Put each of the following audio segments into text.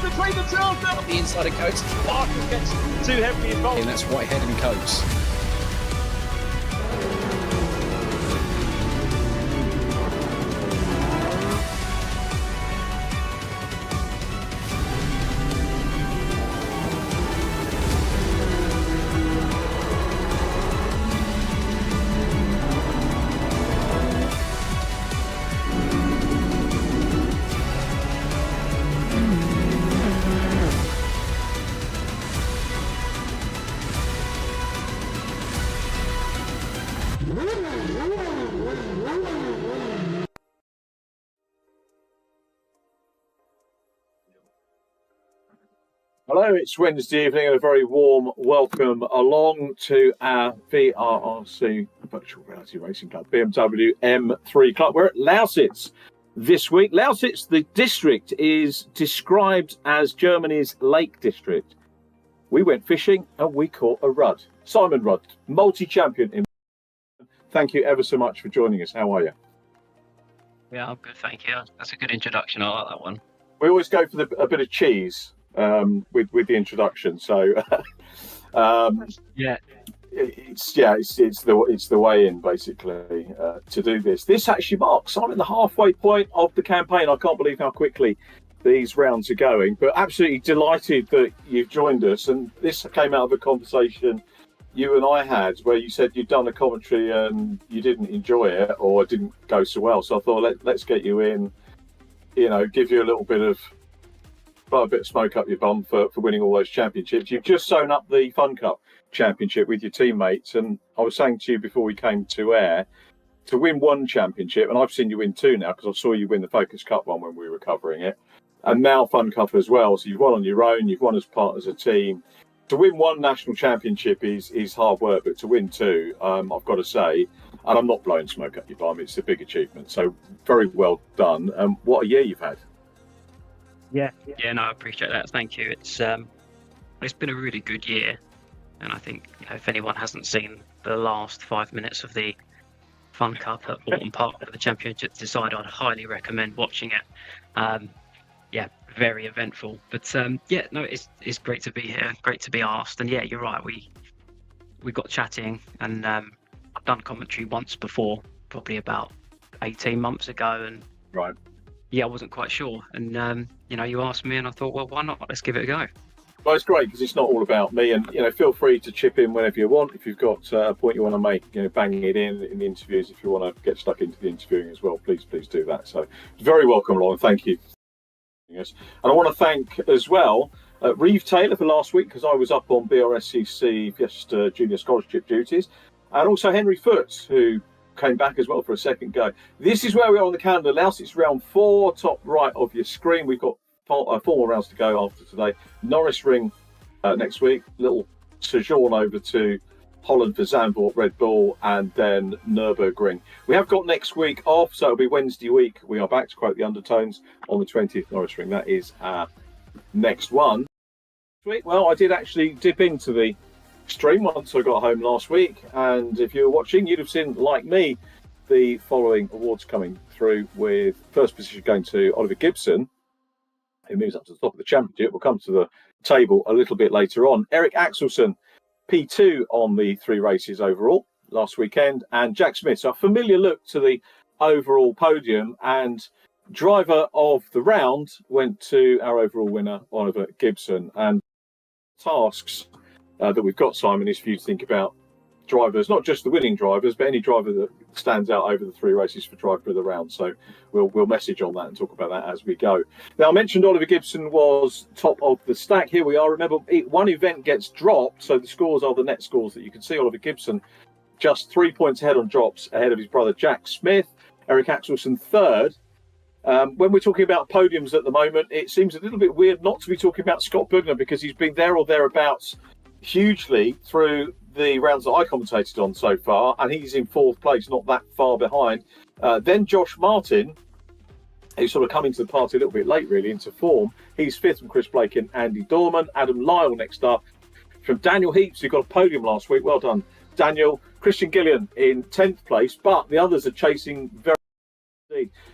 Between the two of them. The inside of coats. Marcus gets too heavily involved. And that's Whitehead and Coates. Hello, it's Wednesday evening and a very warm welcome along to our VRRC Virtual Reality Racing Club, BMW M3 Cup. We're at Lausitz this week. Lausitz, the district, is described as Germany's Lake District. We went fishing and we caught a rudd. Simon Rudd, multi-champion. Thank you ever so much for joining us. How are you? Yeah, I'm good, thank you. That's a good introduction. I like that one. We always go for a bit of cheese with the introduction, so yeah, it's the way in basically to do this. This actually marks I'm at the halfway point of the campaign. I can't believe how quickly these rounds are going, but absolutely delighted that you've joined us. And this came out of a conversation you and I had where you said you'd done a commentary and you didn't enjoy it or it didn't go so well. So I thought let's get you in, give you a little bit of smoke up your bum for winning all those championships. You've just sewn up the Fun Cup championship with your teammates, and I was saying to you before we came to air, to win one championship, and I've seen you win two now because I saw you win the Focus Cup one when we were covering it, and now Fun Cup as well. So you've won on your own, you've won as part as a team. To win one national championship is hard work, but to win two, I've got to say, and I'm not blowing smoke up your bum, it's a big achievement. So very well done. What a year you've had. Yeah, no, I appreciate that. Thank you. It's been a really good year, and I think if anyone hasn't seen the last 5 minutes of the Fun Cup at Bourton Park for the Championship Decider, I'd highly recommend watching it. Very eventful. But it's great to be here. Great to be asked. And yeah, you're right. We got chatting, and I've done commentary once before, probably about 18 months ago, and right. Yeah, I wasn't quite sure, and you asked me, and I thought, well, why not? Let's give it a go. Well, it's great because it's not all about me, and feel free to chip in whenever you want. If you've got a point you want to make, banging it in the interviews. If you want to get stuck into the interviewing as well, please do that. So, very welcome along. Thank you. Yes, and I want to thank as well Reeve Taylor for last week because I was up on BRSCC Fiesta Junior Scholarship duties, and also Henry Foots who came back as well for a second go. This is where we are on the calendar. Lausitz round 4, top right of your screen. We've got 4 more rounds to go after today. Norisring next week. Little sojourn over to Holland for Zandvoort, Red Bull, and then Nurburgring. We have got next week off, so it'll be Wednesday week. We are back, to quote the Undertones, on the 20th Norisring. That is our next one. Well, I did actually dip into the stream once I got home last week, and if you were watching, you'd have seen, like me, the following awards coming through, with first position going to Oliver Gibson, who moves up to the top of the championship. We'll come to the table a little bit later on. Eric Axelsen, P2 on the 3 races overall last weekend, and Jack Smith. So a familiar look to the overall podium, and driver of the round went to our overall winner, Oliver Gibson. And tasks that we've got, Simon, is for you to think about drivers, not just the winning drivers, but any driver that stands out over the 3 races for driver of the round. So we'll message on that and talk about that as we go. Now, I mentioned Oliver Gibson was top of the stack. Here we are. Remember, one event gets dropped, so the scores are the net scores that you can see. Oliver Gibson just 3 points ahead on drops, ahead of his brother Jack Smith. Eric Axelsen third. When we're talking about podiums at the moment, it seems a little bit weird not to be talking about Scott Bugner, because he's been there or thereabouts hugely through the rounds that I commentated on so far, and he's in 4th place, not that far behind. Then Josh Martin, who's sort of come into the party a little bit late, really, into form. He's 5th from Chris Blake and Andy Dorman. Adam Lyle next up from Daniel Heaps, who got a podium last week. Well done, Daniel. Christian Gillian in 10th place, but the others are chasing very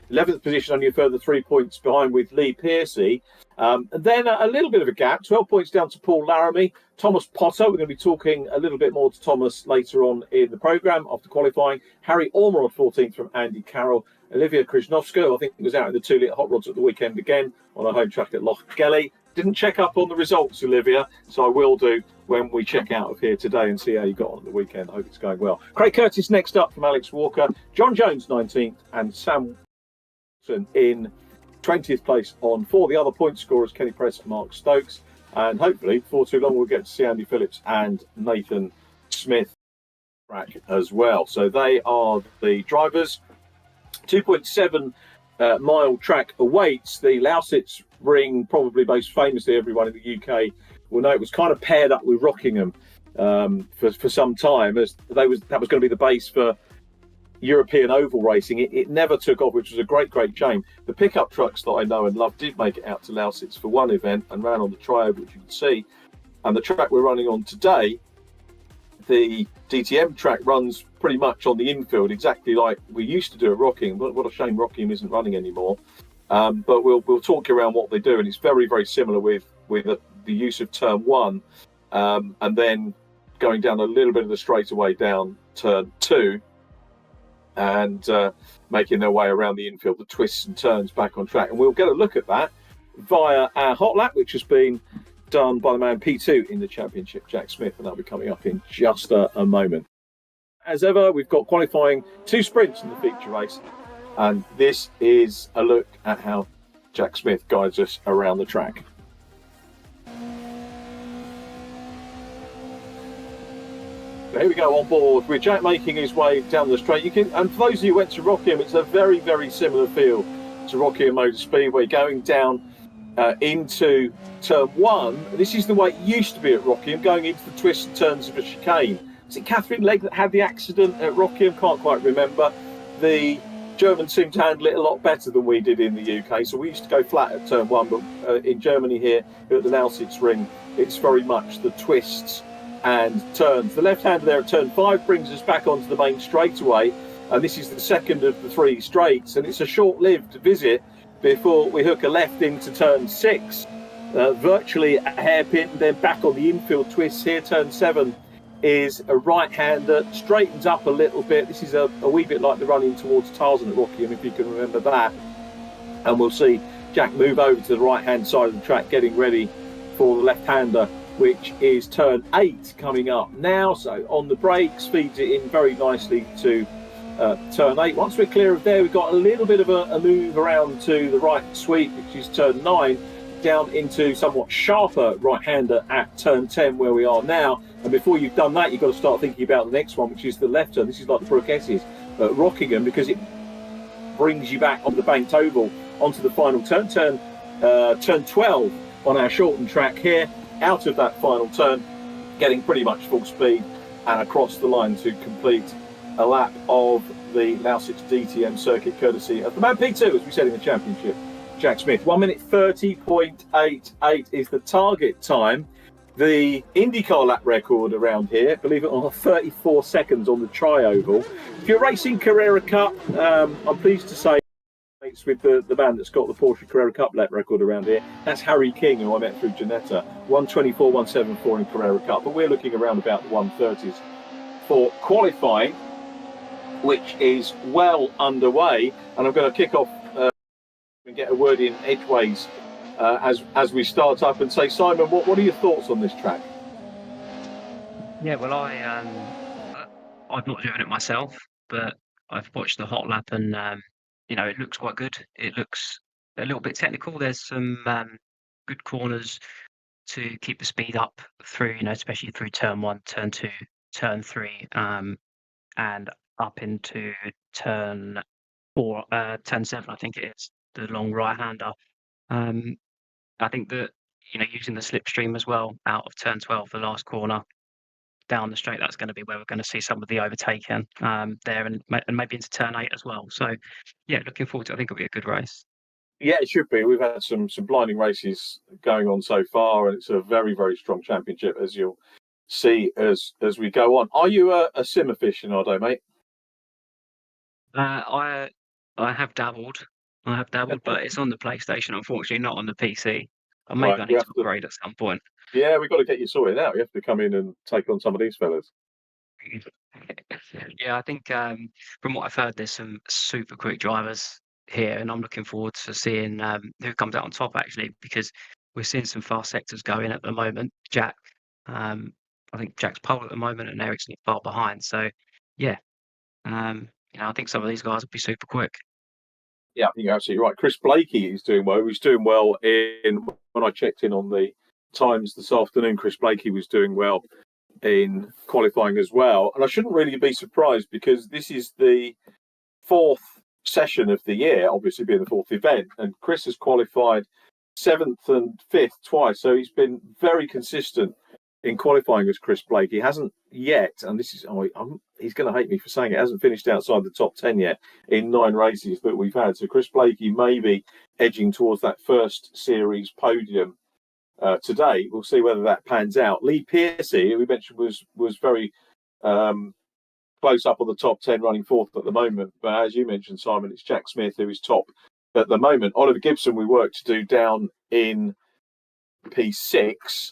11th position, only a further 3 points behind with Lee Piercy. And then a little bit of a gap, 12 points down to Paul Laramie. Thomas Potter, we're going to be talking a little bit more to Thomas later on in the programme after qualifying. Harry Ormer on 14th from Andy Carroll. Olivia Krzyżnowska, I think, was out in the 2-litre hot rods at the weekend again on a home track at Loch Gelly. Didn't check up on the results, Olivia, so I will do when we check out of here today and see how you got on at the weekend. I hope it's going well. Craig Curtis next up from Alex Walker. John Jones 19th, and Sam Wilson in 20th place on 4. The other point scorers, Kenny Press and Mark Stokes. And hopefully, before too long, we'll get to see Andy Phillips and Nathan Smith track as well. So they are the drivers. 2.7 mile track awaits. The Lausitzring, probably most famously everyone in the UK will know, it was kind of paired up with Rockingham for some time, as that was going to be the base for European oval racing. It never took off, which was a great shame. The pickup trucks that I know and love did make it out to Lausitz for one event and ran on the tri-oval, which you can see. And the track we're running on today, the DTM track, runs pretty much on the infield, exactly like we used to do at Rockingham. What a shame Rockingham isn't running anymore. But we'll talk you around what they do, and it's very similar with the use of turn 1, and then going down a little bit of the straightaway down turn 2, and making their way around the infield, the twists and turns back on track. And we'll get a look at that via our hot lap, which has been done by the man P2 in the championship, Jack Smith, and that'll be coming up in just a moment. As ever, we've got qualifying 2 sprints in the feature race, and this is a look at how Jack Smith guides us around the track. Here we go on board with Jack making his way down the straight. And for those of you who went to Rockingham, it's a very similar feel to Rockingham Motor Speedway, going down into turn 1. This is the way it used to be at Rockingham, going into the twists and turns of a chicane. Was it Catherine Legg that had the accident at Rockingham? Can't quite remember. The Germans seem to handle it a lot better than we did in the UK. So we used to go flat at turn 1, but in Germany here at the Lausitzring, it's very much the twists and turns. The left-hander there at turn 5 brings us back onto the main straightaway, and this is the second of the 3 straights, and it's a short-lived visit before we hook a left into turn 6, virtually a hairpin, then back on the infield twist here. Turn 7 is a right-hander, straightens up a little bit. This is a wee bit like the run-in towards Tarzan at Rockingham, if you can remember that. And we'll see Jack move over to the right-hand side of the track, getting ready for the left-hander, which is turn 8 coming up now. So on the brakes, feeds it in very nicely to turn 8. Once we're clear of there, we've got a little bit of a move around to the right sweep, which is turn 9, down into somewhat sharper right-hander at turn 10 where we are now. And before you've done that, you've got to start thinking about the next one, which is the left turn. This is like the Brook S's at Rockingham, because it brings you back on the banked oval onto the final turn, turn 12 on our shortened track here. Out of that final turn, getting pretty much full speed and across the line to complete a lap of the Lausitzring DTM circuit, courtesy of the man P2, as we said in the championship, Jack Smith. 1 minute 30.88 is the target time. The IndyCar lap record around here, believe it or not, 34 seconds on the tri-oval. If you're racing Carrera Cup, I'm pleased to say it's with the man that's got the Porsche Carrera Cup lap record around here. That's Harry King, who I met through Janetta. 1:24.174 in Carrera Cup, but we're looking around about the 1:30s for qualifying, which is well underway. And I'm going to kick off and get a word in edgeways as we start up and say, Simon, what are your thoughts on this track? Yeah, well, I'm not doing it myself, but I've watched the hot lap, and it looks quite good. It looks a little bit technical. There's some good corners to keep the speed up through, especially through turn 1, turn 2, turn 3, and up into turn 4, turn 7, I think it is, the long right-hander. I think that, using the slipstream as well out of turn 12, the last corner, down the straight, that's going to be where we're going to see some of the overtaking there, and maybe into turn 8 as well. So, yeah, looking forward to it. I think it'll be a good race. Yeah, it should be. We've had some blinding races going on so far, and it's a very, very strong championship, as you'll see as we go on. Are you a sim aficionado, mate? I have dabbled. But it's on the PlayStation, unfortunately, not on the PC. Maybe I need to upgrade at some point. Yeah, we've got to get you sorted out. You have to come in and take on some of these fellas. Yeah, I think from what I've heard, there's some super quick drivers here, and I'm looking forward to seeing who comes out on top, actually, because we're seeing some fast sectors going at the moment. Jack, I think Jack's pole at the moment, and Eric's not far behind. So, yeah, I think some of these guys will be super quick. Yeah, I think you're absolutely right. Chris Blakey is doing well. He was doing well when I checked in on the times this afternoon. Chris Blakey was doing well in qualifying as well. And I shouldn't really be surprised, because this is the 4th session of the year, obviously being the 4th event. And Chris has qualified 7th and 5th twice. So he's been very consistent in qualifying as Chris Blakey. He hasn't yet, and this is, he's going to hate me for saying it, hasn't finished outside the top 10 yet in 9 races that we've had. So Chris Blakey may be edging towards that first series podium today. We'll see whether that pans out. Lee Pearcey, who we mentioned was very close up on the top 10, running 4th at the moment. But as you mentioned, Simon, it's Jack Smith who is top at the moment. Oliver Gibson, we work to do down in P6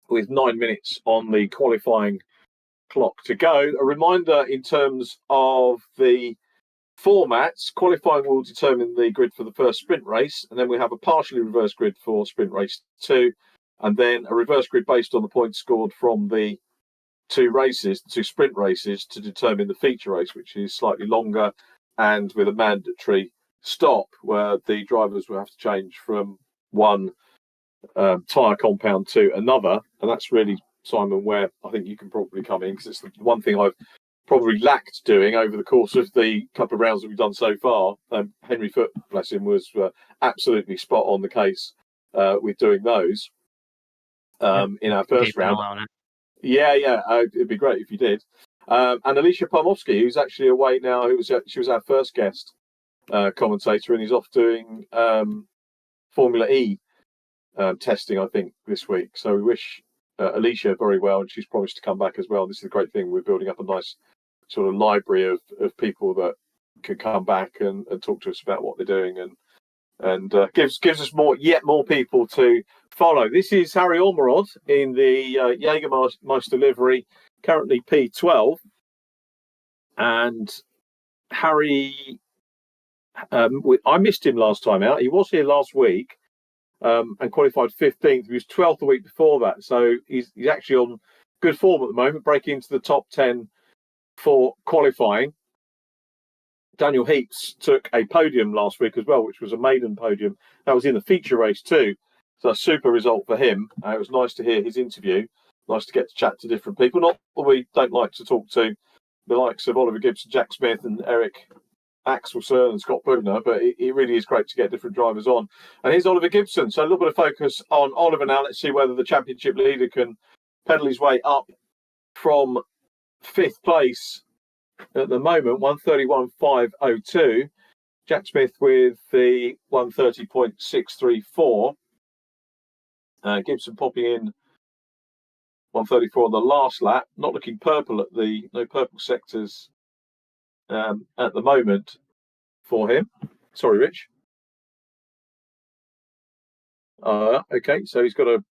with 9 minutes on the qualifying clock to go. A reminder in terms of the formats: qualifying will determine the grid for the first sprint race, and then we have a partially reverse grid for sprint race 2, and then a reverse grid based on the points scored from the 2 sprint races, to determine the feature race, which is slightly longer and with a mandatory stop where the drivers will have to change from one tyre compound to another. And that's really, Simon, where I think you can probably come in, because it's the one thing I've probably lacked doing over the course of the couple of rounds that we've done so far. Henry Foote, bless him, was absolutely spot on the case with doing those in our first round. Yeah, it'd be great if you did. And Alicia Pomowski, who's actually away now, she was our first guest commentator, and he's off doing Formula E testing, I think, this week. So we wish Alicia very well, and she's promised to come back as well. This is the great thing. We're building up a nice sort of library of people that can come back and talk to us about what they're doing, and gives us more people to follow. This is Harry Ormerod in the Jägermeister livery, currently P12. And Harry, I missed him last time out. He was here last week. and qualified 15th. He was 12th the week before that, so he's actually on good form at the moment, breaking into the top 10 for qualifying. Daniel Heaps took a podium last week as well, which was a maiden podium. That was in the feature race too, so a super result for him. It was nice to hear his interview. Nice to get to chat to different people. Not that we don't like to talk to the likes of Oliver Gibson, Jack Smith and Eric Axelson and Scott Bugner, but it really is great to get different drivers on. And here's Oliver Gibson. So a little bit of focus on Oliver now. Let's see whether the championship leader can pedal his way up from 5th place at the moment, 1:31.502. Jack Smith with the 1:30.634. Gibson popping in 1:34 on the last lap. Not looking purple at no purple sectors at the moment for him. Sorry, Rich. Okay, so he's got to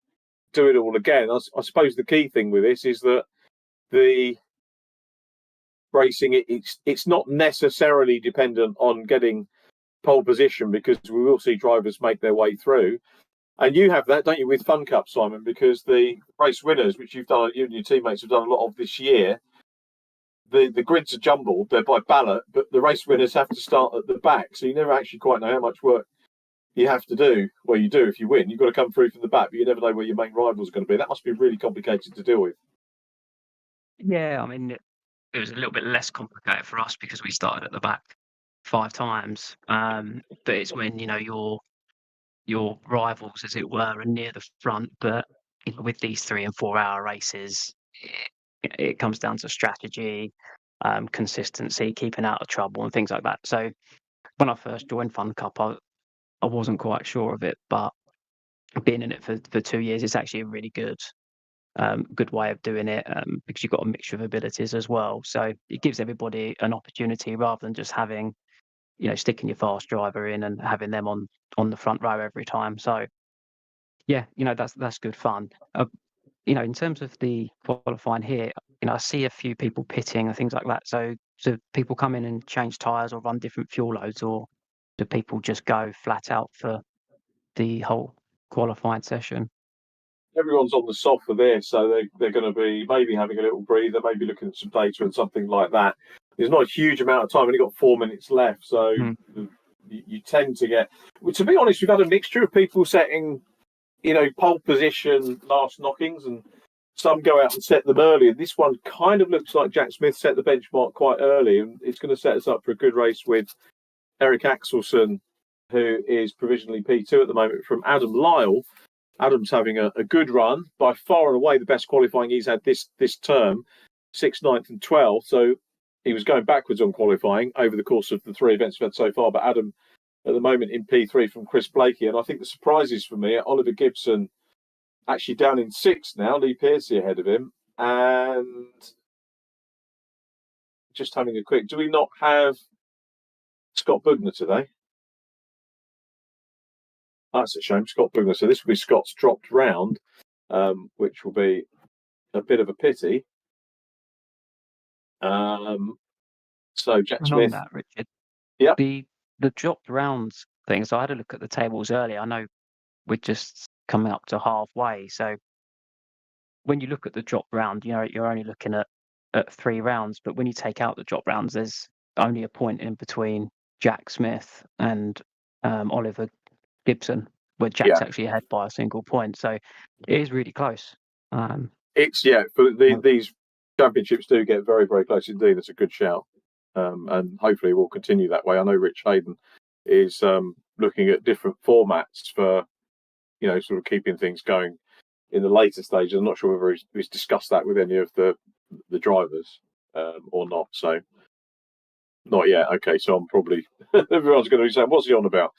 do it all again. I suppose the key thing with this is that the racing, it's not necessarily dependent on getting pole position, because we will see drivers make their way through. And you have that, don't you, with Fun Cup, Simon? Because the race winners, which you and your teammates have done a lot of this year, the grids are jumbled, they're by ballot, but the race winners have to start at the back. So you never actually quite know how much work you have to do. Well, you do if you win. You've got to come through from the back, but you never know where your main rival's going to be. That must be really complicated to deal with. Yeah, I mean, it was a little bit less complicated for us because we started at the back 5 times. But it's when, your rivals, as it were, are near the front. But with these 3 and 4 hour races, it comes down to strategy, consistency, keeping out of trouble and things like that. So when I first joined Fun Cup, I wasn't quite sure of it, but being in it for 2 years, it's actually a really good way of doing it, because you've got a mixture of abilities as well. So it gives everybody an opportunity rather than just having, sticking your fast driver in and having them on the front row every time. So yeah, that's good fun. In terms of the qualifying here, I see a few people pitting and things like that. So do people come in and change tyres or run different fuel loads, or do people just go flat out for the whole qualifying session? Everyone's on the soft for this, so they're going to be maybe having a little breather, maybe looking at some data and something like that. There's not a huge amount of time, only got 4 minutes left, so you tend to get... Well, to be honest, we've had a mixture of people setting, pole position last knockings, and some go out and set them early. And this one kind of looks like Jack Smith set the benchmark quite early, and it's going to set us up for a good race with Eric Axelson, who is provisionally P2 at the moment, from Adam Lyle. Adam's having a good run, by far and away the best qualifying he's had this term, 6th, 9th and 12th. So he was going backwards on qualifying over the course of the 3 events we've had so far. But Adam, at the moment, in P3 from Chris Blakey. And I think the surprises for me are Oliver Gibson actually down in 6th now, Lee Pearcey ahead of him. And just having a quick, do we not have Scott Bugner today? That's a shame, Scott Bugner. So this will be Scott's dropped round, which will be a bit of a pity. So Jack Smith. On that, Richard. Yeah. The dropped rounds thing. So I had a look at the tables earlier. I know we're just coming up to halfway. So when you look at the drop round, you're only looking at 3 rounds. But when you take out the drop rounds, there's only a point in between Jack Smith and Oliver Gibson, where Jack's actually ahead by a single point. So it is really close. These championships do get very, very close indeed. It's a good shout. And hopefully we'll continue that way. I know Rich Hayden is looking at different formats for, sort of keeping things going in the later stages. I'm not sure whether he's discussed that with any of the drivers or not. So not yet. Okay, so I'm probably everyone's going to be saying, "What's he on about?"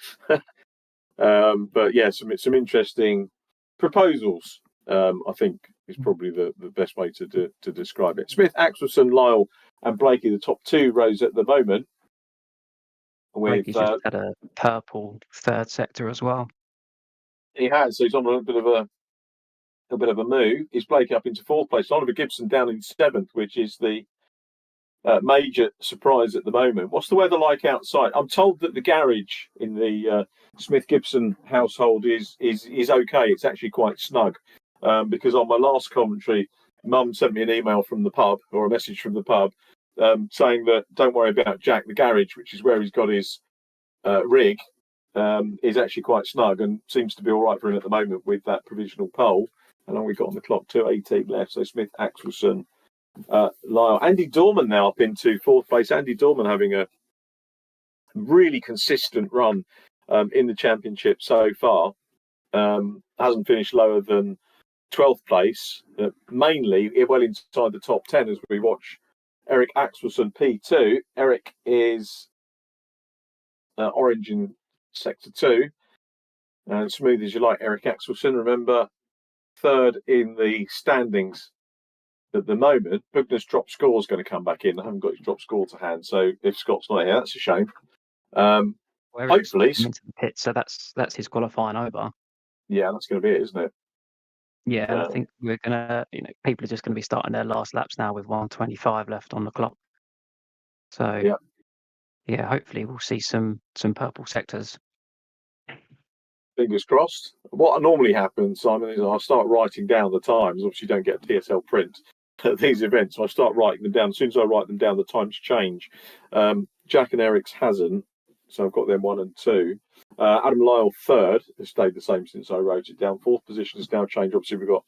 But yeah, some interesting proposals. I think is probably the best way to describe it. Smith, Axelson, Lyle, and Blakey, the top 2 rows at the moment. Blakey's just had a purple 3rd sector as well. He has. So he's on a bit of a move. He's Blakey up into 4th place. Oliver Gibson down in 7th, which is the major surprise at the moment. What's the weather like outside? I'm told that the garage in the Smith Gibson household is okay. It's actually quite snug because on my last commentary, Mum sent me an email from the pub, or a message from the pub, saying that don't worry about Jack. The garage, which is where he's got his rig, is actually quite snug and seems to be all right for him at the moment with that provisional pole. How long we got on the clock? 2:18 left. So Smith, Axelson, Lyle, Andy Dorman now up into fourth place. Andy Dorman having a really consistent run in the championship so far. Hasn't finished lower than 12th place, mainly well inside the top 10 as we watch Eric Axelson P2. Eric is orange in sector 2, and smooth as you like, Eric Axelson. Remember, third in the standings at the moment. Bugner's drop score is going to come back in. I haven't got his drop score to hand, so if Scott's not here, that's a shame. Hopefully, into the pit, so that's his qualifying over. Yeah, that's going to be it, isn't it? Yeah, I think we're gonna, people are just going to be starting their last laps now with 1:25 left on the clock. So yeah, hopefully we'll see some purple sectors. Fingers crossed. What normally happens, Simon, is I start writing down the times. Obviously, you don't get a TSL print at these events. So I start writing them down. As soon as I write them down, the times change. Jack and Eric's hasn't, so I've got them 1 and 2. Adam Lyle third has stayed the same since I wrote it down. Fourth position has now changed. Obviously, we've got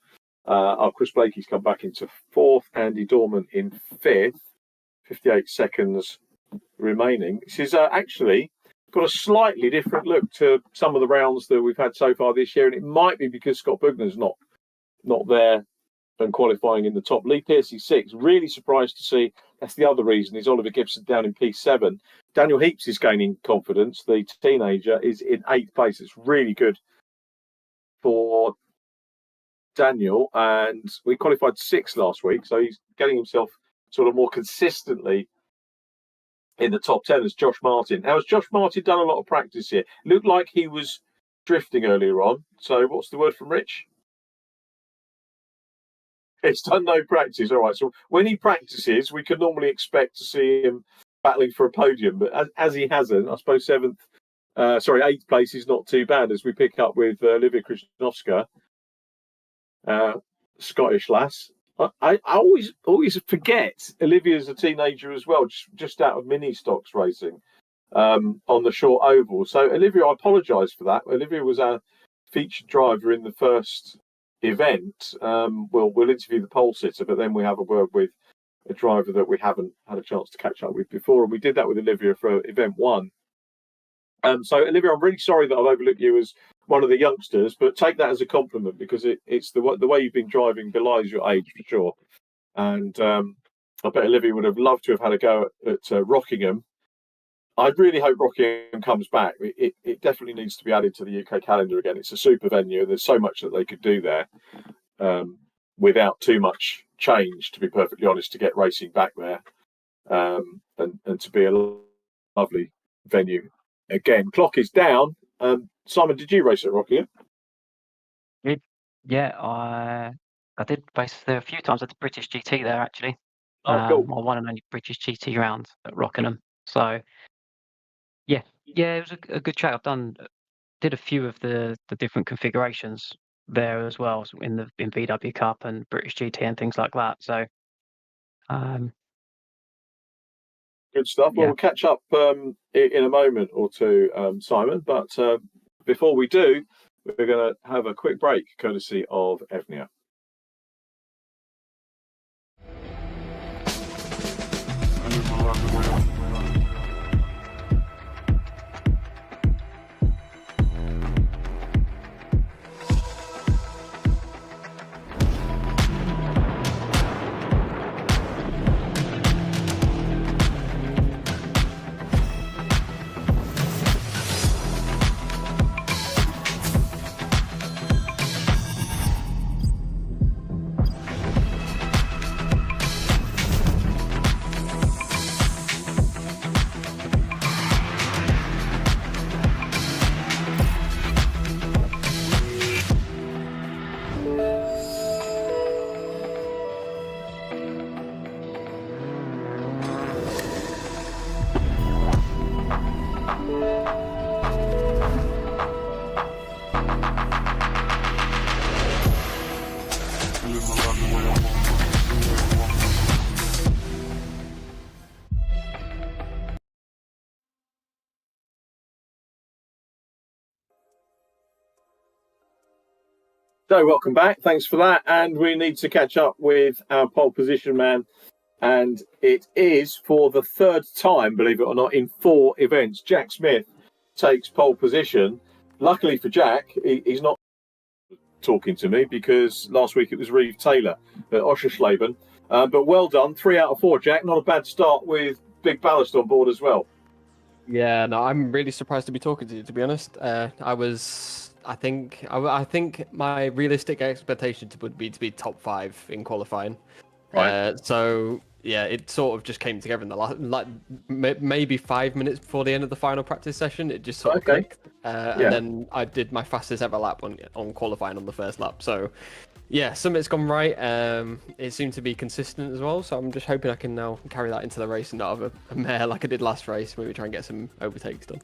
Chris Blakey's come back into fourth. Andy Dorman in fifth. 58 seconds remaining. This is actually got a slightly different look to some of the rounds that we've had so far this year, and it might be because Scott Bugner's not there and qualifying in the top. Lee Pearcey 6, really surprised to see. That's the other reason, is Oliver Gibson down in P7. Daniel Heaps is gaining confidence. The teenager is in 8th place. It's really good for Daniel, and we qualified 6th last week, so he's getting himself sort of more consistently in the top 10 as Josh Martin. Now, has Josh Martin done a lot of practice here? Looked like he was drifting earlier on. So what's the word from Rich? He's done no practice. All right. So when he practices, we can normally expect to see him battling for a podium. But as he hasn't, I suppose 8th place is not too bad as we pick up with Olivia Krzyżanowska, Scottish lass. I always forget Olivia's a teenager as well, just out of mini stocks racing on the short oval. So Olivia, I apologise for that. Olivia was our featured driver in the first event. We'll interview the pole sitter, but then we have a word with a driver that we haven't had a chance to catch up with before, and we did that with Olivia for event 1. So Olivia, I'm really sorry that I've overlooked you as one of the youngsters, but take that as a compliment because it's the way you've been driving belies your age for sure. And I bet Olivia would have loved to have had a go at Rockingham. I really hope Rockingham comes back. It definitely needs to be added to the UK calendar again. It's a super venue. There's so much that they could do there without too much change, to be perfectly honest, to get racing back there and to be a lovely venue. Again, clock is down. Simon, did you race at Rockingham? Yeah, I did race there a few times. I did British GT there actually. Oh, cool. My one and only British GT round at Rockingham. So yeah, it was a good track. Did a few of the different configurations there as well, so in VW Cup and British GT and things like that. So good stuff. Well, we'll catch up in a moment or two, Simon. But before we do, we're going to have a quick break, courtesy of Evnia. So, welcome back. Thanks for that. And we need to catch up with our pole position man. And it is for the third time, believe it or not, in 4 events. Jack Smith takes pole position. Luckily for Jack, he's not talking to me because last week it was Reeve Taylor at Oschersleben. But well done. 3 out of 4, Jack. Not a bad start with big ballast on board as well. Yeah, no, I'm really surprised to be talking to you, to be honest. I think my realistic expectation would be to be top 5 in qualifying. Right. So yeah, it sort of just came together in the last, like maybe 5 minutes before the end of the final practice session. It just sort of clicked, and then I did my fastest ever lap on qualifying on the first lap. So yeah, something's gone right. It seemed to be consistent as well. So I'm just hoping I can now carry that into the race and not have a mare like I did last race. Maybe try and get some overtakes done.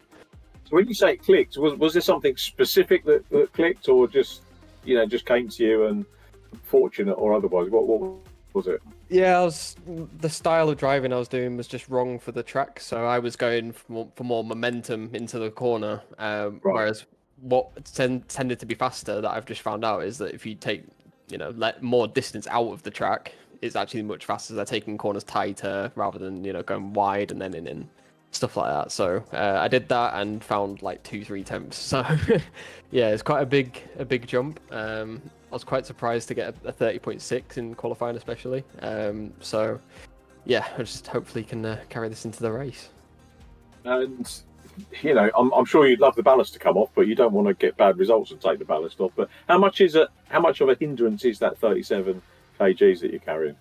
So when you say it clicked, was there something specific that clicked, or just just came to you and fortunate or otherwise? What was it? Yeah, the style of driving I was doing was just wrong for the track. So I was going for more momentum into the corner, whereas what tended to be faster that I've just found out is that if you take let more distance out of the track, it's actually much faster. They're taking corners tighter rather than going wide and then in. Stuff like that. So I did that and found like 2-3 temps. So yeah, it's quite a big jump. I was quite surprised to get a 30.6 in qualifying, especially. So yeah, I just hopefully can carry this into the race. And I'm sure you'd love the ballast to come off, but you don't want to get bad results and take the ballast off. But how much of a hindrance is that 37 kgs that you're carrying?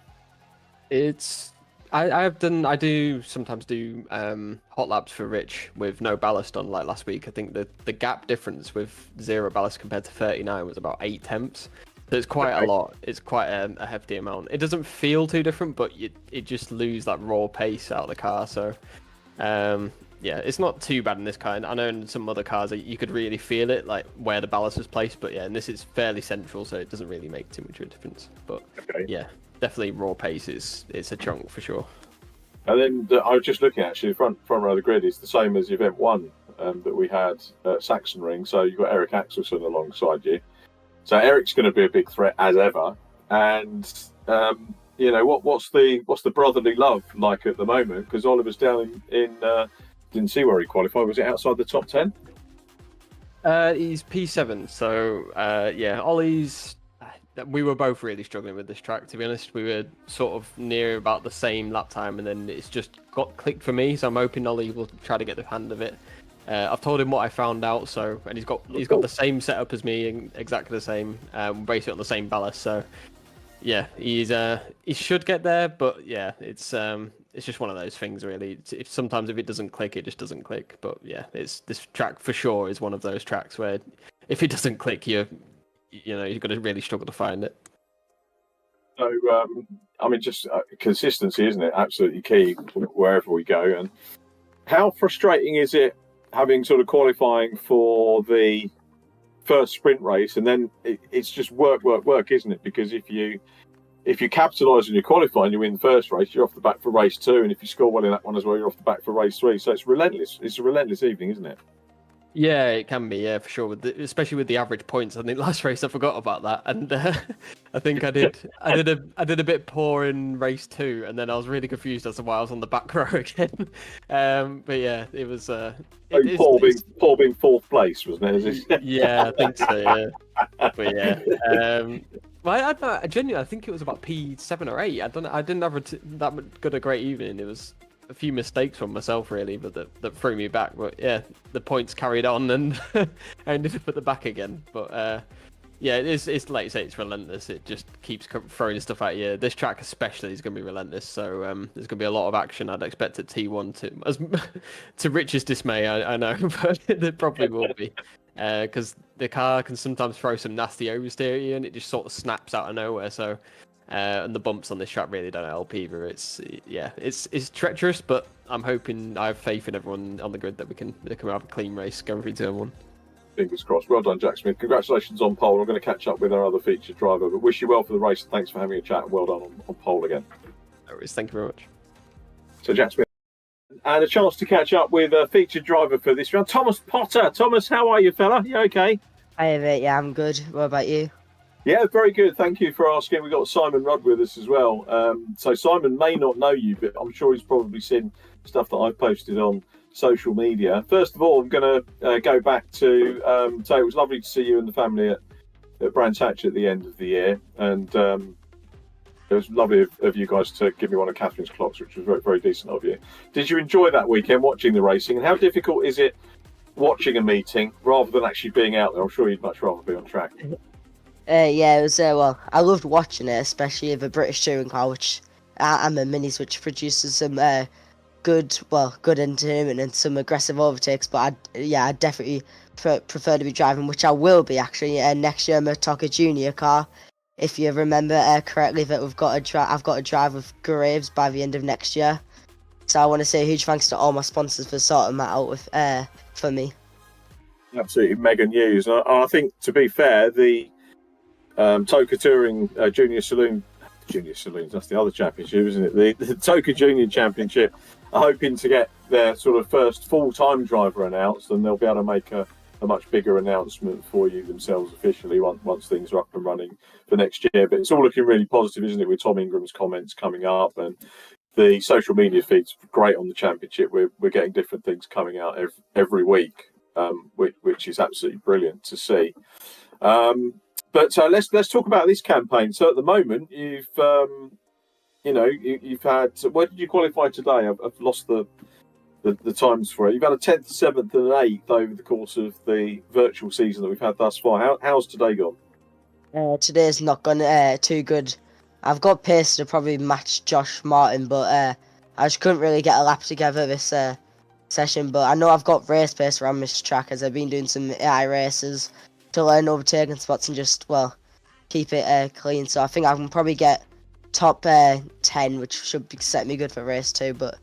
I do sometimes do hot laps for Rich with no ballast on, like last week. I think the gap difference with 0 ballast compared to 39 was about 8 temps. So it's quite a lot. It's quite a hefty amount. It doesn't feel too different, but it just lose that raw pace out of the car. So yeah, it's not too bad in this car. I know in some other cars you could really feel it, like where the ballast is placed. But yeah, in this it's fairly central, so it doesn't really make too much of a difference. But yeah. Definitely raw pace it's a chunk for sure. And then I was just looking, actually, the front row of the grid is the same as event 1 that we had at Sachsenring. So you've got Eric Axelson alongside you. So Eric's going to be a big threat as ever. And what's the brotherly love like at the moment? Because Oliver's down in didn't see where he qualified. Was it outside the top 10? He's P7. So yeah, Ollie's. We were both really struggling with this track, to be honest. We were sort of near about the same lap time, and then it's just got clicked for me. So I'm hoping Ollie will try to get the hand of it. I've told him what I found out, and he's got the same setup as me, and exactly the same. Basically on the same ballast. So yeah, he should get there, but yeah, it's just one of those things, really. Sometimes if it doesn't click, it just doesn't click. But yeah, this track for sure is one of those tracks where if it doesn't click, you're going to really struggle to find it. So, just consistency, isn't it? Absolutely key wherever we go. And how frustrating is it having sort of qualifying for the first sprint race, and then it's just work, isn't it? Because if you capitalise on your qualifying, you win the first race, you're off the back for race 2, and if you score well in that one as well, you're off the back for race 3. So it's relentless. It's a relentless evening, isn't it? Yeah, it can be, yeah, for sure. Especially with the average points. I think last race I forgot about that, and I think I did a bit poor in race 2, and then I was really confused as to why I was on the back row again. But yeah, it was. Paul being 4th place, wasn't it? Yeah, I think so. Yeah, but yeah. Well, I don't know. Genuinely, I think it was about P7 or 8. I didn't have that good a great evening. It was a few mistakes from myself, really, but that threw me back. But yeah, the points carried on, and I ended up at the back again. But yeah, it's like you say, it's relentless. It just keeps throwing stuff at you. This track especially is going to be relentless. So there's going to be a lot of action. I'd expect at T1 to Rich's dismay. I know, but there probably will be. Because the car can sometimes throw some nasty oversteer at you, and it just sort of snaps out of nowhere. So, and the bumps on this track really don't help either. It's treacherous, but I'm hoping, I have faith in everyone on the grid that we can have a clean race going through turn 1. Fingers crossed. Well done, Jack Smith. Congratulations on pole. We're going to catch up with our other featured driver, but wish you well for the race. Thanks for having a chat. Well done on pole again. No worries. Thank you very much. So Jack Smith. And a chance to catch up with a featured driver for this round, Thomas Potter. Thomas, how are you, fella? You okay? Hi, mate. Yeah, I'm good. What about you? Yeah, very good. Thank you for asking. We've got Simon Rudd with us as well. So Simon may not know you, but I'm sure he's probably seen stuff that I've posted on social media. First of all, I'm going to go back to say it was lovely to see you and the family at Brands Hatch at the end of the year. And it was lovely of you guys to give me one of Catherine's clocks, which was very, very decent of you. Did you enjoy that weekend watching the racing? And how difficult is it watching a meeting rather than actually being out there? I'm sure you'd much rather be on track. Yeah, it was, well, I loved watching it, especially the British touring car, which and the minis, which produces some good entertainment and some aggressive overtakes. But I definitely prefer to be driving, which I will be actually next year. I'm a Toka Junior car, if you remember correctly, that I've got to drive with Graves by the end of next year. So I want to say a huge thanks to all my sponsors for sorting that out with for me. Absolutely mega news. I think, to be fair, the Toka Touring Junior Saloons, that's the other championship, isn't it? The Toka Junior Championship are hoping to get their sort of first full-time driver announced, and they'll be able to make a much bigger announcement for you themselves officially once things are up and running for next year. But it's all looking really positive, isn't it, with Tom Ingram's comments coming up, and the social media feed's great on the championship. We're getting different things coming out every week, which is absolutely brilliant to see. But let's talk about this campaign. So at the moment, you've had. Where did you qualify today? I've lost the times for it. You've had a 10th, 7th, and an 8th over the course of the virtual season that we've had thus far. How's today gone? Today's not gone too good. I've got pace to probably match Josh Martin, but I just couldn't really get a lap together this session. But I know I've got race pace around this track, as I've been doing some AI races to learn overtaking spots and just, keep it clean. So I think I can probably get top 10, which should set me good for race 2. But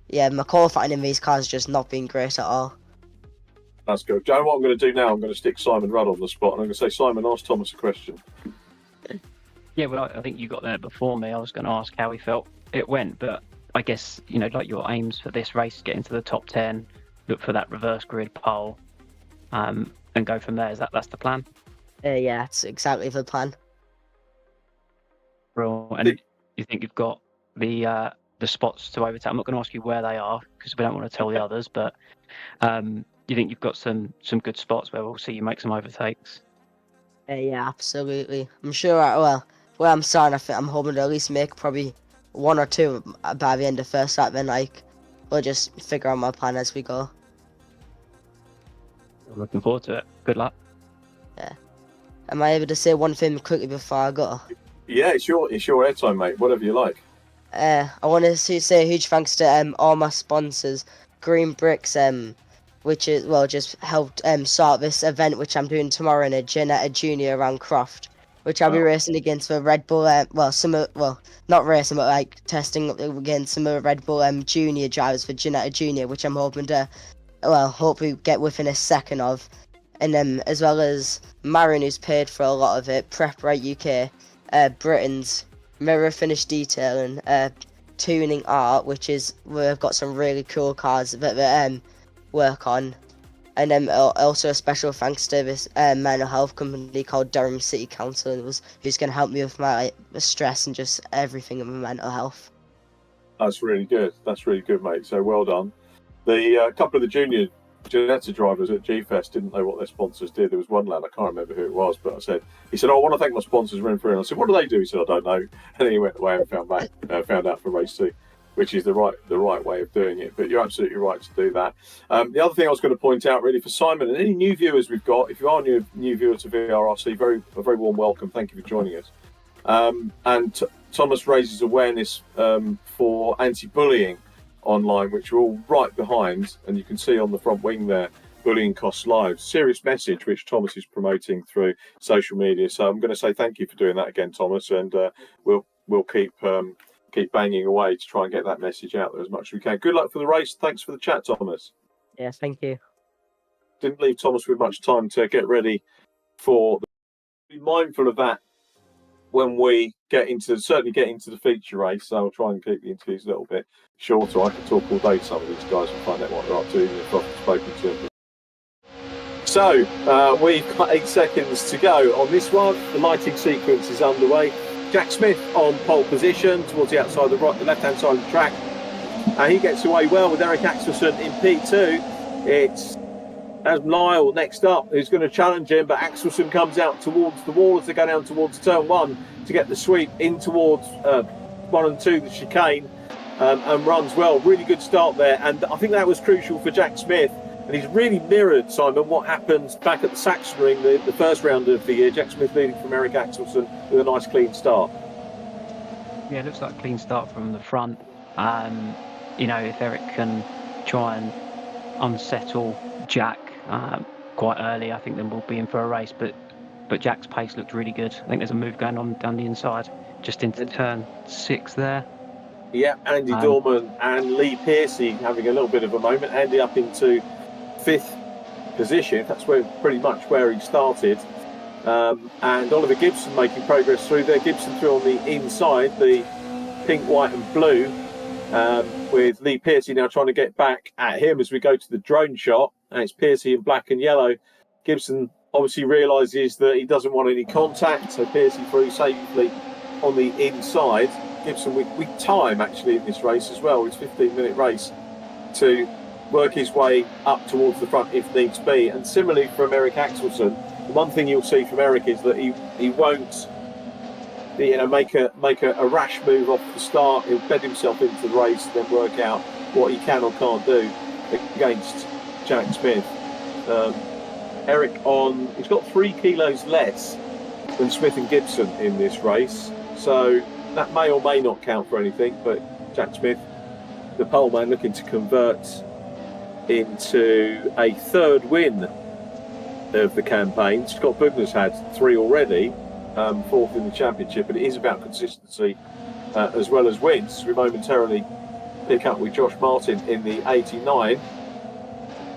yeah, my qualifying in these cars has just not been great at all. That's good. Do you know what I'm going to do now? I'm going to stick Simon Rudd on the spot, and I'm going to say, Simon, ask Thomas a question. Yeah, well, I think you got there before me. I was going to ask how he felt it went, but I guess, like your aims for this race, get into the top 10, look for that reverse grid pole, and go from there. That's the plan? Yeah, that's exactly the plan. Real. And you think you've got the spots to overtake? I'm not going to ask you where they are because we don't want to tell the others, but you think you've got some good spots where we'll see you make some overtakes? Yeah, absolutely. I'm sure. Where I'm starting, I think I'm hoping to at least make probably 1 or 2 by the end of first lap. Then we'll just figure out my plan as we go. I'm looking forward to it. Good luck. Yeah. Am I able to say one thing quickly before I go? Yeah, it's your airtime, mate. Whatever you like. I want to say a huge thanks to all my sponsors, Green Bricks, which is just helped start this event, which I'm doing tomorrow in a Ginetta Junior around Croft, which I'll be racing against the Red Bull. Not racing, but testing against some of the Red Bull Junior drivers for Ginetta Junior, which I'm hoping to hopefully get within a second of, and then as well as Marin, who's paid for a lot of it, Prep Right UK, Britain's Mirror Finish Detailing, Tuning Art, which is where I've got some really cool cars that work on, and then also a special thanks to this mental health company called Durham City Council, who's going to help me with my stress and just everything in my mental health. That's really good. That's really good, mate. So well done. The couple of the junior Ginetta drivers at G-Fest didn't know what their sponsors did. There was one lad, I can't remember who it was, but he said, I want to thank my sponsors running through. And I said, what do they do? He said, I don't know. And then he went away and found out for race 2, which is the right way of doing it. But you're absolutely right to do that. The other thing I was going to point out really for Simon and any new viewers we've got, if you are a new viewer to VRRC, a very warm welcome. Thank you for joining us. And Thomas raises awareness for anti-bullying online, which are all right behind, and you can see on the front wing there, bullying costs lives. Serious message which Thomas is promoting through social media. So I'm going to say thank you for doing that again, Thomas, and we'll keep banging away to try and get that message out there as much as we can. Good luck for the race. Thanks for the chat, Thomas. Yeah, thank you. Didn't leave Thomas with much time to get ready for. Be mindful of that when we certainly get into the feature race. So I'll try and keep the interviews a little bit shorter. I could talk all day to some of these guys and find out what they're up to, even if I've spoken to them. So we've got 8 seconds to go on this one. The lighting sequence is underway. Jack Smith on pole position towards the outside, the left-hand side of the track. He gets away well with Eric Axelsen in P2. It's Adam Lyle next up who's going to challenge him, but Axelsen comes out towards the wall as they go down towards turn 1 to get the sweep in towards 1 and 2, the chicane, and runs well. Really good start there, and I think that was crucial for Jack Smith. And he's really mirrored, Simon, what happened back at the Sachsenring, the first round of the year. Jack Smith leading from Eric Axelsen with a nice clean start. Yeah, it looks like a clean start from the front. You know, if Eric can try and unsettle Jack quite early, I think then we'll be in for a race. But Jack's pace looked really good. I think there's a move going on down the inside, just into turn 6 there. Yeah, Andy Dorman and Lee Pearcey having a little bit of a moment. Andy up into 5th position. That's pretty much where he started. And Oliver Gibson making progress through there. Gibson through on the inside, the pink, white and blue, with Lee Pearcey now trying to get back at him as we go to the drone shot. And it's Pearcey in black and yellow. Gibson obviously realises that he doesn't want any contact, so Pearcey through safely on the inside. Gibson with time actually in this race as well. It's a 15-minute race to work his way up towards the front if needs be. And similarly from Eric Axelsen, the one thing you'll see from Eric is that he won't, you know, make a rash move off the start. He'll bed himself into the race and then work out what he can or can't do against Jack Smith. Eric he's got 3 kilos less than Smith and Gibson in this race, so that may or may not count for anything. But Jack Smith, the poleman, looking to convert into a 3rd win of the campaign. Scott Bugner's had 3 already, 4th in the championship, but it is about consistency as well as wins. We momentarily pick up with Josh Martin in the 89.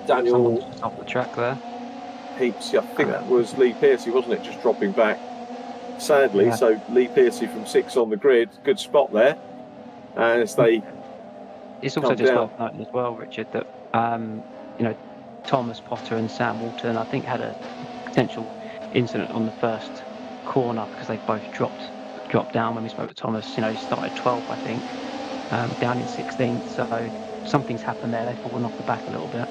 Daniel Someone's off the track there. Heaps, I think that was Lee Pearcey, wasn't it, just dropping back sadly. Yeah. So Lee Pearcey from 6 on the grid, good spot there. And as they It's also come just down. worth noting as well, Richard, that you know, Thomas Potter and Sam Walton, I think, had a potential incident on the first corner because they both dropped down when we spoke to Thomas. You know, he started 12th, I think, down in 16th. So something's happened there. They've fallen off the back a little bit.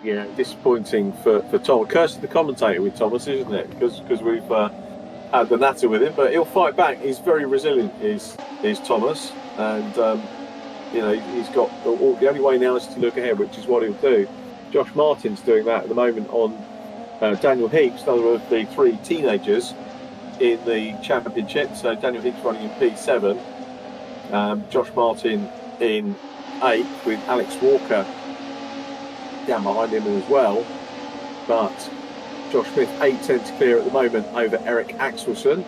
Yeah, disappointing for Tom. Curse of the commentator with Thomas, isn't it? Because we've had the natter with him, but he'll fight back. He's very resilient, is Thomas, and you know, he's got the only way now is to look ahead, which is what he'll do. Josh Martin's doing that at the moment on Daniel Heaps, another of the 3 teenagers in the championship. So Daniel Heaps running in P7, Josh Martin in 8th with Alex Walker down behind him as well. But Josh Smith 8 tenths clear at the moment over Eric Axelsen,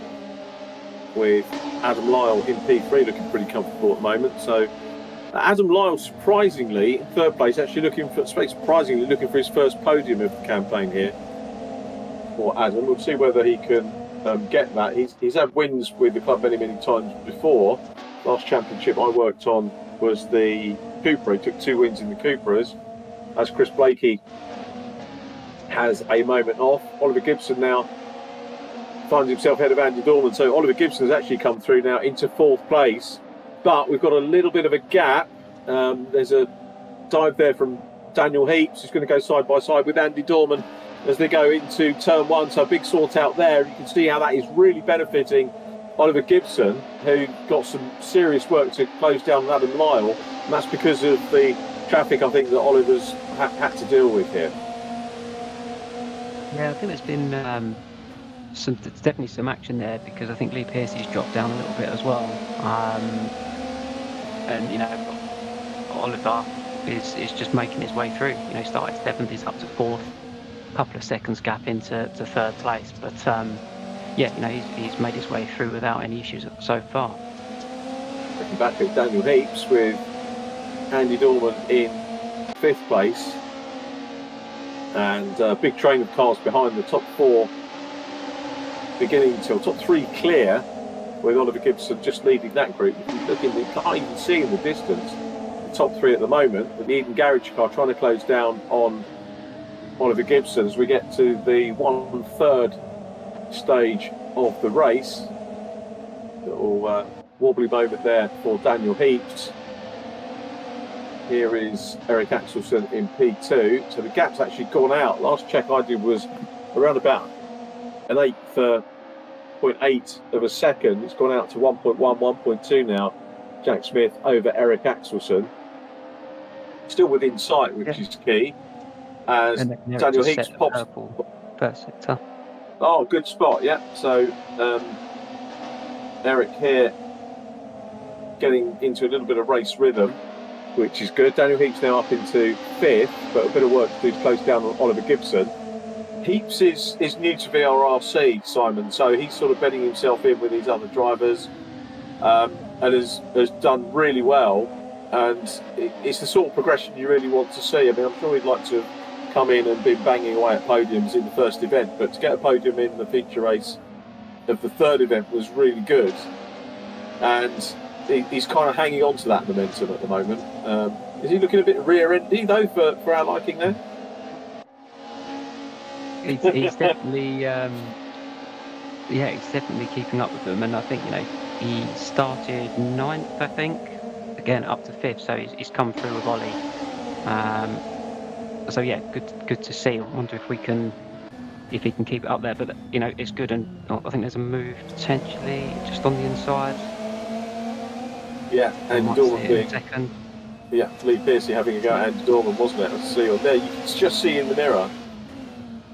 with Adam Lyle in P3 looking pretty comfortable at the moment. So Adam Lyle surprisingly in 3rd place, actually looking for his first podium of the campaign here for Adam. We'll see whether he can get that. He's had wins with the club many times before. Last championship I worked on was the Cupra. He took 2 wins in the Cupras, as Chris Blakey has a moment off. Oliver Gibson now finds himself ahead of Andy Dorman, so Oliver Gibson has actually come through now into 4th place, but we've got a little bit of a gap. There's a dive there from Daniel Heaps, who's going to go side by side with Andy Dorman as they go into turn 1, so a big sort out there. You can see how that is really benefiting Oliver Gibson, who got some serious work to close down Adam Lyle, and that's because of the traffic, I think, that Oliver's had to deal with here. Yeah, I think there's been there's definitely some action there, because I think Lee Pearcey's dropped down a little bit as well. And you know, Oliver is just making his way through. You know, he started 7th, he's up to 4th, a couple of seconds gap into 3rd place. But yeah, you know, he's made his way through without any issues so far. Looking back at Daniel Heaps with Andy Dorman in 5th place, and a big train of cars behind the top 4, beginning until top 3 clear, with Oliver Gibson just leading that group. If you look in, you can't even see in the distance the top 3 at the moment, with the Eden Garage car trying to close down on Oliver Gibson as we get to the 1/3 stage of the race. Little wobbly moment there for Daniel Heaps. Here is Eric Axelsen in P2. So the gap's actually gone out. Last check I did was around about an 0.8 of a second. It's gone out to 1.1, 1.2 now. Jack Smith over Eric Axelsen. Still within sight, which is key. As Daniel Heaps pops. First sector. Oh, good spot, yeah. So Eric here getting into a little bit of race rhythm, which is good. Daniel Heaps now up into 5th, but a bit of work to do to close down on Oliver Gibson. Heaps is new to VRRC, Simon, so he's sort of bedding himself in with these other drivers and has done really well. And it's the sort of progression you really want to see. I mean, I'm sure he'd like to have come in and been banging away at podiums in the first event, but to get a podium in the feature race of the 3rd event was really good. And he's kind of hanging on to that momentum at the moment. Is he looking a bit rear-endy, though, for our liking there? He's definitely, he's definitely keeping up with them. And I think, he started 9th, I think, again up to 5th, so he's come through with Ollie. So yeah, good to see. I wonder if he can keep it up there. But it's good, and I think there's a move potentially just on the inside. Yeah, and Dorman being second. Yeah, Lee Pearcey having a go at Andy Dorman, wasn't it? Let's see on there. You can just see in the mirror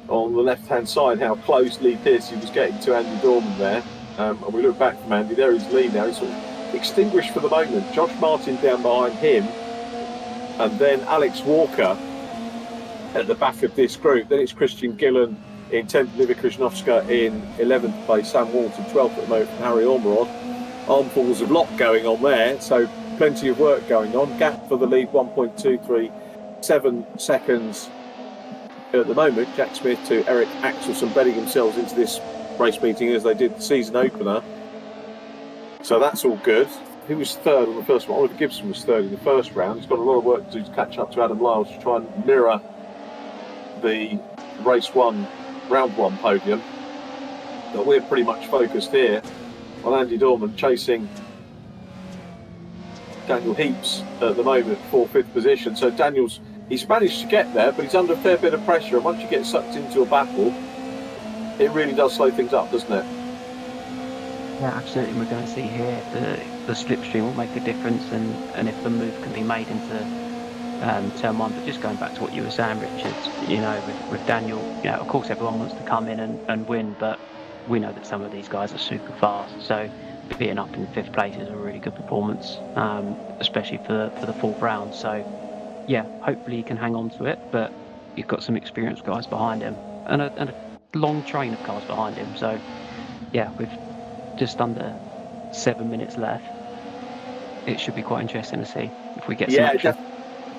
on the left-hand side how close Lee Pearcey was getting to Andy Dorman there. And we look back from Andy. There is Lee now. He's sort of extinguished for the moment. Josh Martin down behind him, and then Alex Walker at the back of this group. Then it's Christian Gillen in 10th, Livia Krishnovska in 11th place, Sam Walton 12th at the moment, Harry Ormerod. Armfuls of lot going on there, so plenty of work going on. Gap for the lead 1.237 seconds at the moment. Jack Smith to Eric Axelsen betting themselves into this race meeting as they did the season opener. So that's all good. Who was 3rd on the first one? Oliver Gibson was 3rd in the first round. He's got a lot of work to do to catch up to Adam Lyles to try and mirror the round one podium. But we're pretty much focused here on Andy Dorman chasing Daniel Heaps at the moment for 5th position. So he's managed to get there, but he's under a fair bit of pressure, and once you get sucked into a battle, it really does slow things up, doesn't it? Yeah, absolutely. We're going to see here the slipstream will make a difference, and if the move can be made into turn 1. But just going back to what you were saying, Richard, with Daniel, of course everyone wants to come in and win, but we know that some of these guys are super fast. So being up in 5th place is a really good performance, especially for the 4th round. So yeah, hopefully he can hang on to it, but you've got some experienced guys behind him and a long train of cars behind him. So yeah, with just under 7 minutes left, it should be quite interesting to see if we get some action.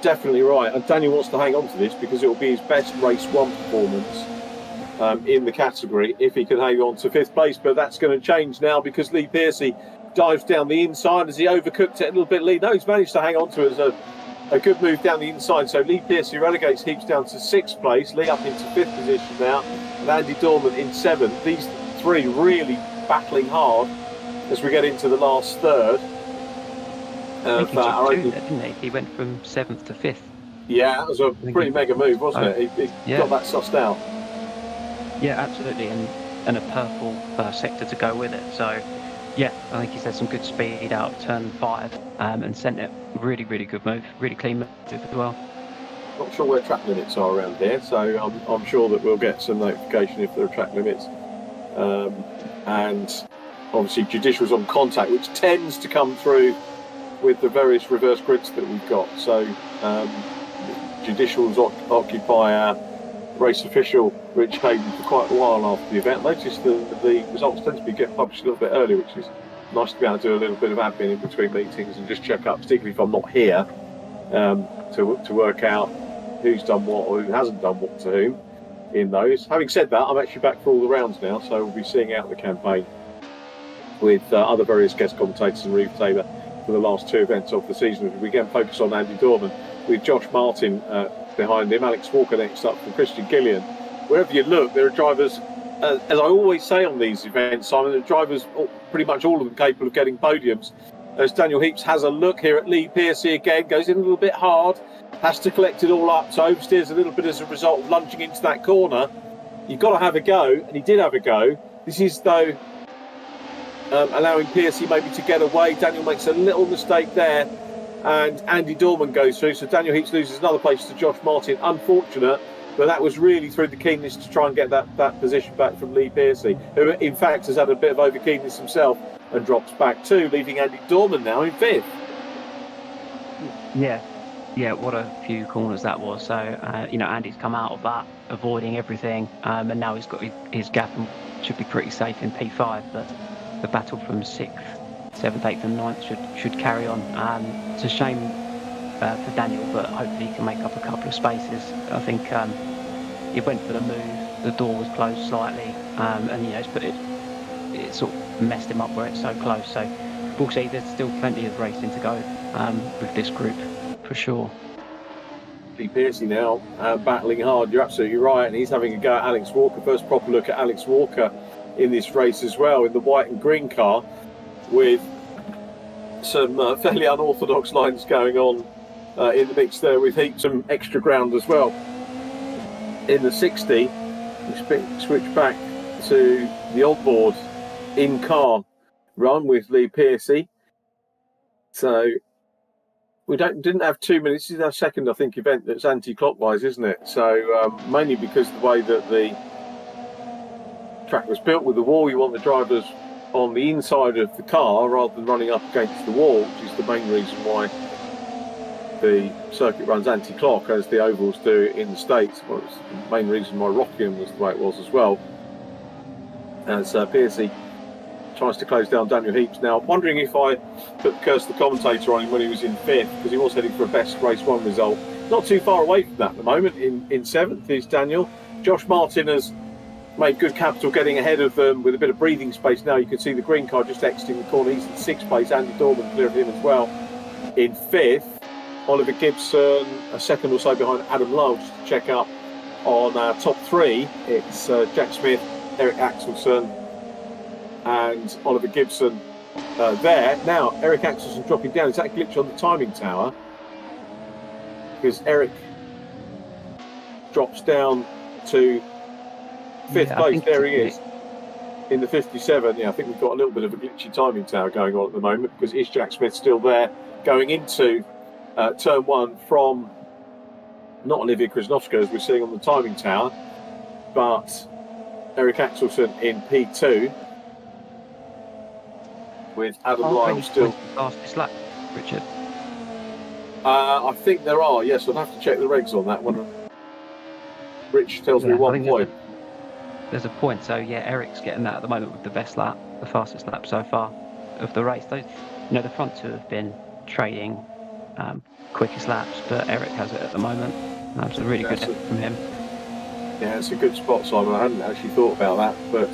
Definitely right. And Daniel wants to hang on to this because it will be his best race 1 performance in the category if he can hang on to 5th place. But that's going to change now because Lee Pearcey dives down the inside. As he overcooked it a little bit, Lee? No, he's managed to hang on to it as a good move down the inside. So Lee Pearcey relegates Heaps down to 6th place. Lee up into 5th position now, and Andy Dorman in 7th. These 3 really battling hard as we get into the last third. I think he took 2 there, didn't he? He went from 7th to 5th. Yeah, it was a pretty mega move, wasn't it? He got that sussed out. Yeah, absolutely, and a purple sector to go with it. So, yeah, I think he's had some good speed out of turn 5 and sent it. Really, really good move. Really clean move as well. Not sure where track limits are around here, so I'm sure that we'll get some notification if there are track limits. And obviously judicials on contact, which tends to come through with the various reverse grids that we've got. So judicials occupy our race official Rich Hayden for quite a while after the event. Notice that the results tend to be getting published a little bit early, which is nice to be able to do a little bit of admin in between meetings and just check up, particularly if I'm not here, to work out who's done what or who hasn't done what to whom in those. Having said that, I'm actually back for all the rounds now, so we'll be seeing out the campaign with other various guest commentators and Reeve Taylor for the last 2 events of the season. We again focus on Andy Dorman with Josh Martin behind him. Alex Walker next up from Christian Gillian. Wherever you look, there are drivers, as I always say on these events, Simon, there are drivers, pretty much all of them capable of getting podiums. As Daniel Heaps has a look here at Lee Piercy again, goes in a little bit hard, has to collect it all up, so oversteers a little bit as a result of lunging into that corner. You've got to have a go, and he did have a go. This is, though, allowing Piercy maybe to get away. Daniel makes a little mistake there, and Andy Dorman goes through, so Daniel Heaps loses another place to Josh Martin. Unfortunate, but that was really through the keenness to try and get that position back from Lee Piercy, who in fact has had a bit of over-keenness himself and drops back too, leaving Andy Dorman now in 5th. Yeah, what a few corners that was. So, Andy's come out of that, avoiding everything, and now he's got his gap and should be pretty safe in P5, but the battle from 6th, 7th, 8th and 9th should carry on. It's a shame for Daniel, but hopefully he can make up a couple of spaces. I think he went for the move, the door was closed slightly, and it sort of messed him up where it's so close. So we'll see, there's still plenty of racing to go with this group, for sure. Lee Piercy now battling hard, you're absolutely right, and he's having a go at Alex Walker. First proper look at Alex Walker in this race as well, in the white and green car, with some fairly unorthodox lines going on in the mix there, with Heaps some extra ground as well. In the 60, we switch back to the on-board in-car run with Lee Piercy. So we didn't have 2 minutes. This is our second, I think, event that's anti-clockwise, isn't it? So mainly because of the way that the track was built with the wall, you want the drivers on the inside of the car rather than running up against the wall, which is the main reason why the circuit runs anti-clock, as the ovals do in the States. Well, it's the main reason why Rockingham was the way it was as well. As Piercy tries to close down Daniel Heaps. Now, I'm wondering if I put Curse the commentator on him when he was in 5th, because he was heading for a best race 1 result. Not too far away from that at the moment. In 7th is Daniel. Josh Martin has made good capital getting ahead of them with a bit of breathing space now. You can see the green car just exiting the corner. He's in 6th place. Andy Dorman clear of him as well in 5th. Oliver Gibson a second or so behind Adam Love. Just to check up on our top 3, it's Jack Smith, Eric Axelson and Oliver Gibson there. Now Eric Axelson dropping down. Is that a glitch on the timing tower? Because Eric drops down to 5th place. There he is in the 57. Yeah, I think we've got a little bit of a glitchy timing tower going on at the moment, because is Jack Smith still there going into turn 1 from not Olivia Krasnowska, as we're seeing on the timing tower, but Eric Axelson in P2 with Adam Lyle still. Fastest lap, Richard. I think there are, yes. I'll have to check the regs on that one. Rich tells me 1 point. There's a point, so yeah, Eric's getting that at the moment with the best lap, the fastest lap so far of the race. Those, the front two have been trading quickest laps, but Eric has it at the moment. That's a really good effort from him. Yeah, it's a good spot, Simon. I hadn't actually thought about that, but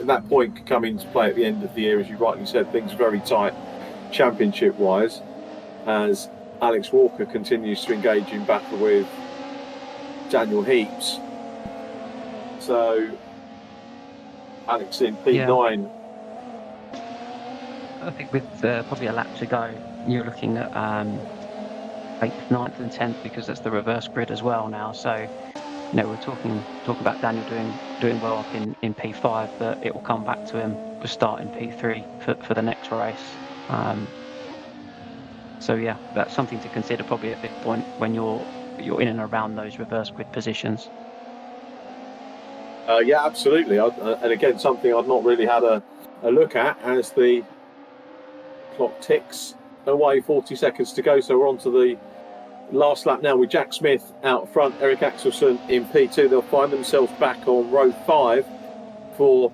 that point could come into play at the end of the year, as you rightly said. Things are very tight championship-wise, as Alex Walker continues to engage in battle with Daniel Heaps. So Alex in P9. I think with probably a lap to go, you're looking at 8th, 9th and 10th, because that's the reverse grid as well now. So we're talking about Daniel doing well up in P5, but it will come back to him to start in P3 for the next race. So yeah, that's something to consider probably at this point when you're in and around those reverse grid positions. Yeah, absolutely. And again, something I've not really had a look at as the clock ticks away. 40 seconds to go, so we're on to the last lap now with Jack Smith out front, Eric Axelson in P2. They'll find themselves back on row 5 for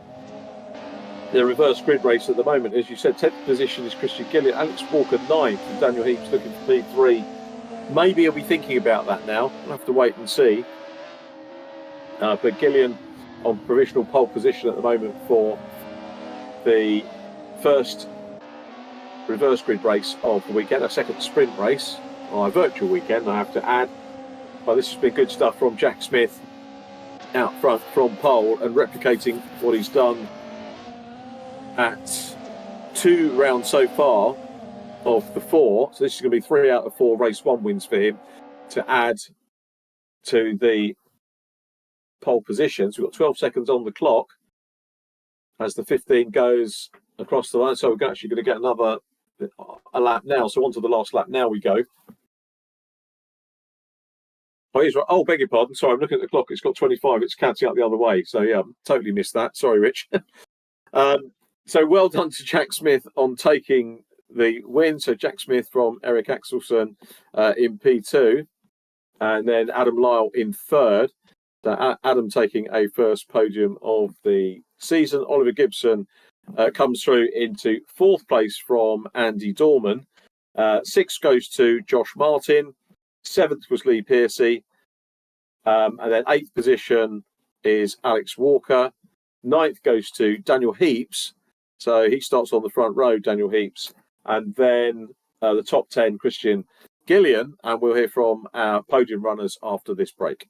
the reverse grid race at the moment. As you said, 10th position is Christian Gillian, Alex Walker 9th, and Daniel Heaps looking for P3. Maybe he'll be thinking about that now. We'll have to wait and see. But Gillian on provisional pole position at the moment for the first reverse grid race of the weekend, a second sprint race, or a virtual weekend, I have to add. Well, this has been good stuff from Jack Smith out front from pole and replicating what he's done at 2 rounds so far of the 4. So this is going to be 3 out of 4 race 1 wins for him to add to the pole positions. We've got 12 seconds on the clock as the 15 goes across the line. So we're actually going to get another lap now. So on to the last lap now we go. Oh, he's right. Oh, beg your pardon. Sorry, I'm looking at the clock. It's got 25. It's counting out the other way. So yeah, totally missed that. Sorry, Rich. So well done to Jack Smith on taking the win. So Jack Smith from Eric Axelson in P2, and then Adam Lyle in 3rd. So Adam taking a first podium of the season. Oliver Gibson comes through into 4th place from Andy Dorman. 6th goes to Josh Martin. 7th was Lee Piercy. And then 8th position is Alex Walker. 9th goes to Daniel Heaps. So he starts on the front row, Daniel Heaps. And then the top 10, Christian Gillian. And we'll hear from our podium runners after this break.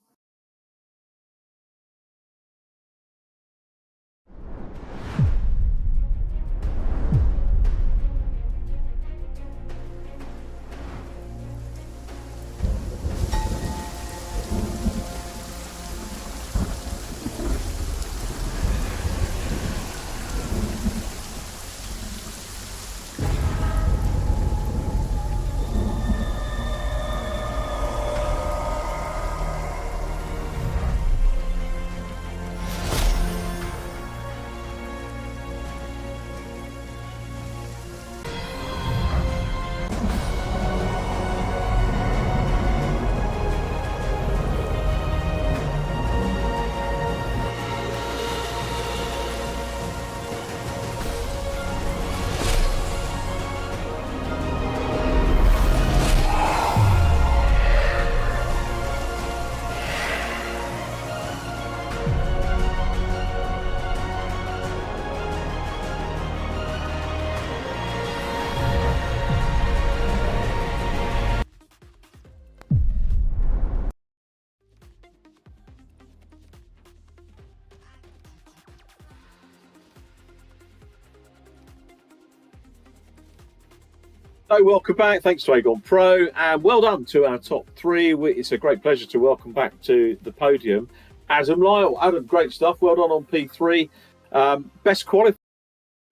So welcome back. Thanks to Aegon Pro, and well done to our top 3. It's a great pleasure to welcome back to the podium Adam Lyle. Adam, great stuff. Well done on P3. Best qualifying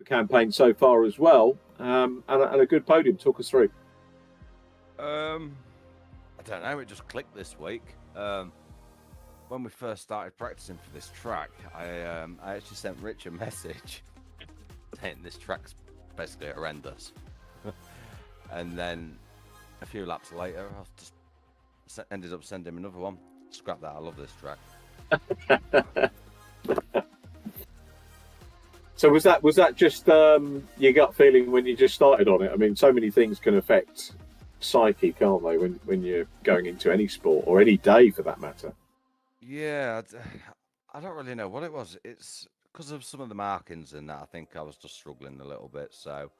campaign so far as well, and a good podium. Talk us through. I don't know. It just clicked this week. When we first started practicing for this track, I actually sent Rich a message saying this track's basically horrendous. And then a few laps later, I just ended up sending him another one. Scrap that, I love this track. So was that just your gut feeling when you just started on it? I mean, so many things can affect psyche, can't they, when you're going into any sport or any day for that matter? Yeah, I don't really know what it was. It's because of some of the markings in that. I think I was just struggling a little bit, so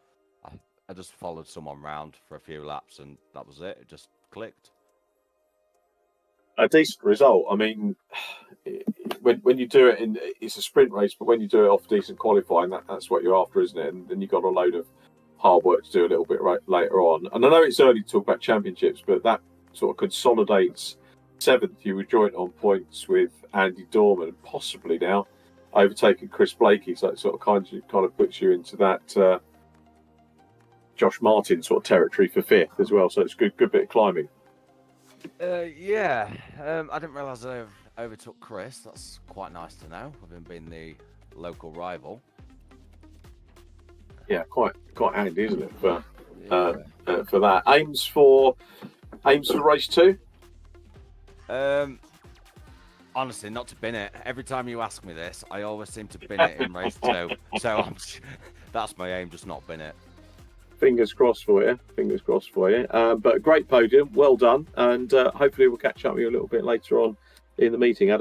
I just followed someone round for a few laps, and that was it. It just clicked. A decent result. I mean, when you do it it's a sprint race, but when you do it off decent qualifying, that's what you're after, isn't it? And then you've got a load of hard work to do a little bit later on. And I know it's early to talk about championships, but that sort of consolidates 7th. You were joint on points with Andy Dorman, and possibly now overtaking Chris Blakey. So it sort of kind of puts you into that Josh Martin sort of territory for 5th as well. So it's good bit of climbing. Yeah, I didn't realise I overtook Chris. That's quite nice to know, with him being the local rival. Yeah, quite handy, isn't it, for that? Aims for race 2? Honestly, not to bin it. Every time you ask me this, I always seem to bin it in race 2. So that's my aim, just not bin it. Fingers crossed for you. But a great podium, well done, and hopefully we'll catch up with you a little bit later on in the meeting, Adam.